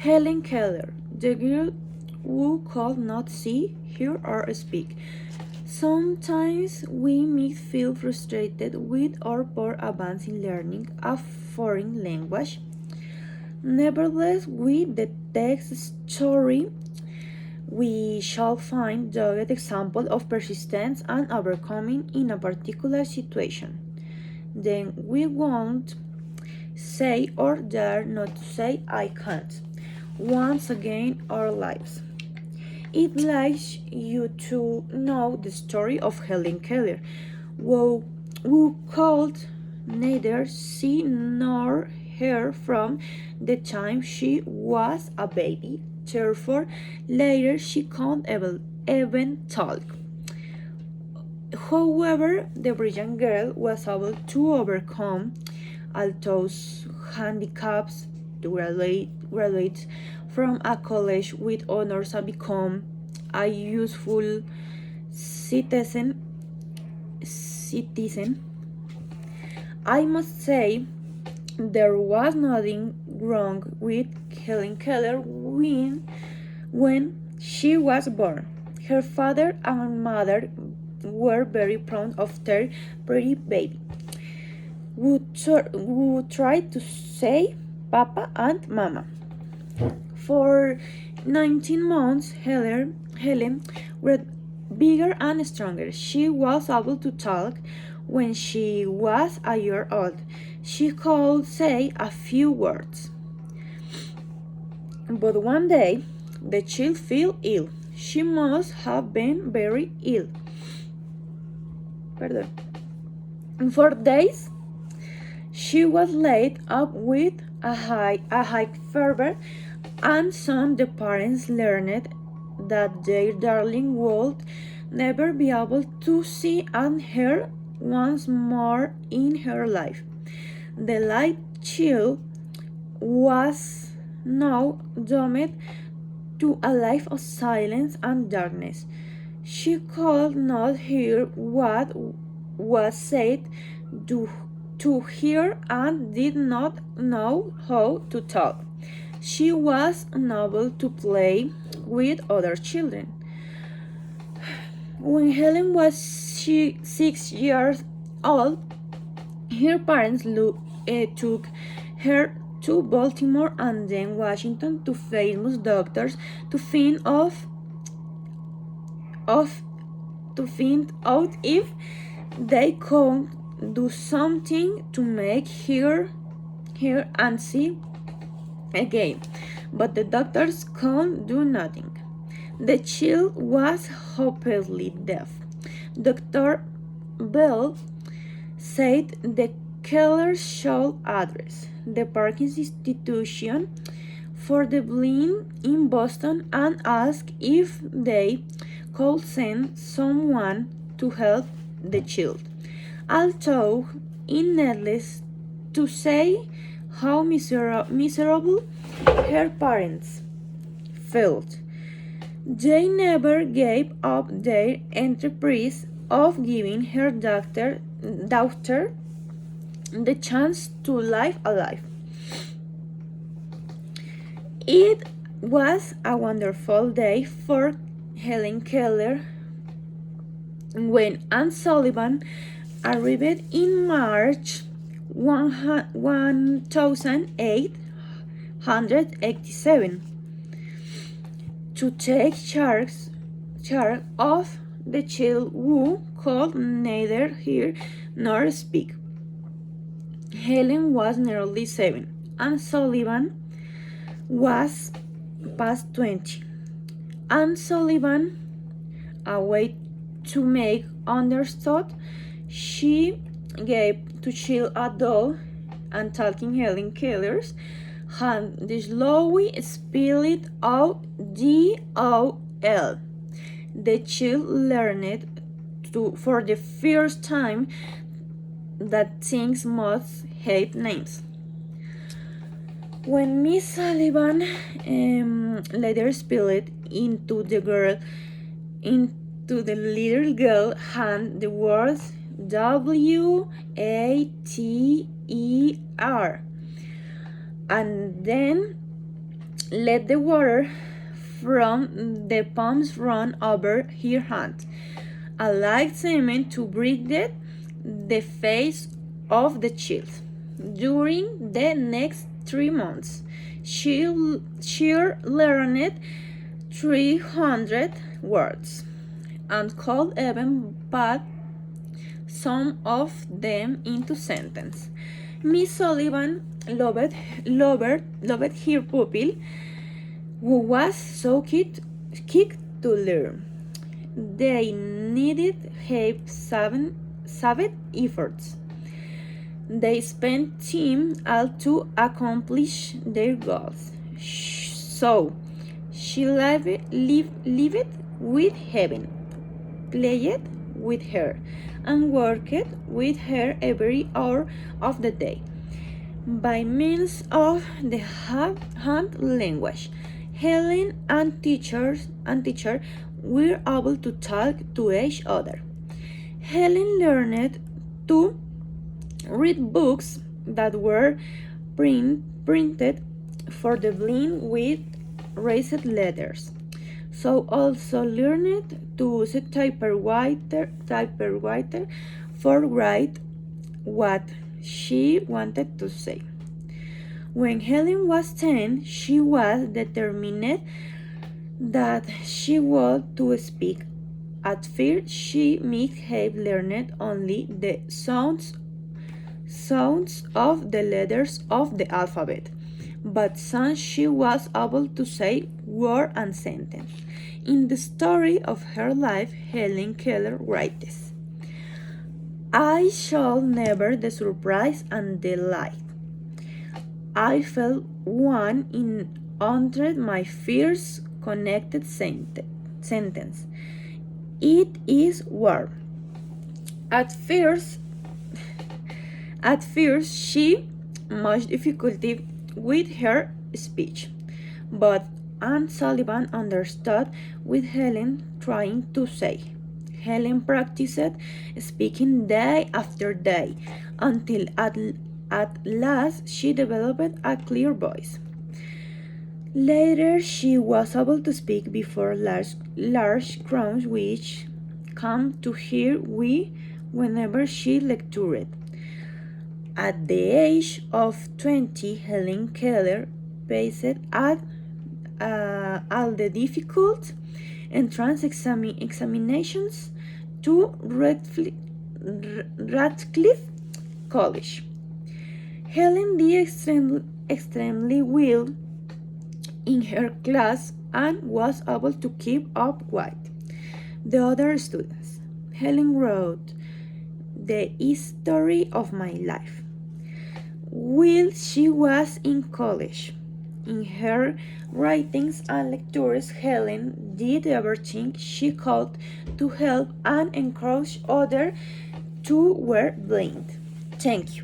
Helen Keller, the girl who could not see, hear, or speak. Sometimes we may feel frustrated with our poor advance in learning a foreign language. Nevertheless, with the text story, we shall find dogged example of persistence and overcoming in a particular situation. Then we won't say or dare not to say I can't. Once again, our lives. It likes you to know the story of Helen Keller, who could neither see nor hear from the time she was a baby. Therefore, later she can't even talk. However, the brilliant girl was able to overcome all those handicaps to graduate from a college with honors and become a useful citizen. I must say there was nothing wrong with Helen Keller when she was born. Her father and mother were very proud of their pretty baby, who tried to say Papa and Mama. For 19 months, Helen grew bigger and stronger. She was able to talk when she was a year old. She could say a few words. But one day, the child fell ill. She must have been very ill. For days, she was laid up with a high fever, and soon the parents learned that their darling would never be able to see and hear once more in her life. The light child was now doomed to a life of silence and darkness. She could not hear what was said to her and did not know how to talk. She was unable to play with other children. When Helen was 6 years old, her parents took her to Baltimore and then Washington to famous doctors to find out if they could do something to make her hear and see again. But the doctors could do nothing. The child was hopelessly deaf. Dr. Bell said the Keller should address the Parkins Institution for the Blind in Boston and ask if they could send someone to help the child. Although it's needless to say how miserable her parents felt, they never gave up their enterprise of giving her daughter the chance to live a life. It was a wonderful day for Helen Keller when Anne Sullivan arrived in March 1887 to take charge of the child who could neither hear nor speak. Helen was nearly 7, and Sullivan was past 20. And Sullivan, a way to make understood, she gave to child a doll, and talking Helen Keller's hand the slowly spelled out DOL. The child learned for the first time that things must have names. When Miss Sullivan later spelled into the little girl hand the words WATER, and then let the water from the palms run over her hand, a light cement to break the face of the child. During the next 3 months, she learned 300 words and could even put some of them into sentence. Miss Sullivan loved her pupil, who was so quick to learn. They needed have seven efforts. They spent time all to accomplish their goals. So she lived with heaven, played with her, and worked with her every hour of the day. By means of the hand language, Helen and teacher were able to talk to each other. Helen learned to read books that were printed for the blind with raised letters. So also learned to use a typewriter for write what she wanted to say. When Helen was 10, she was determined that she would to speak. At first, she might have learned only the sounds of the letters of the alphabet, but soon she was able to say word and sentence. In the story of her life, Helen Keller writes, I shall never the surprise and delight. I felt one in 100 my first connected sentence. It is warm. At first, she much difficulty with her speech, but Aunt Sullivan understood what Helen trying to say. Helen practiced speaking day after day until at last she developed a clear voice. Later, she was able to speak before large crowds which come to hear whenever she lectured. At the age of 20, Helen Keller faced all the difficult entrance examinations to Radcliffe College. Helen did extremely well in her class and was able to keep up with the other students. Helen wrote, "The history of my life." While she was in college, in her writings and lectures, Helen did everything she could to help and encourage others who were blind. Thank you.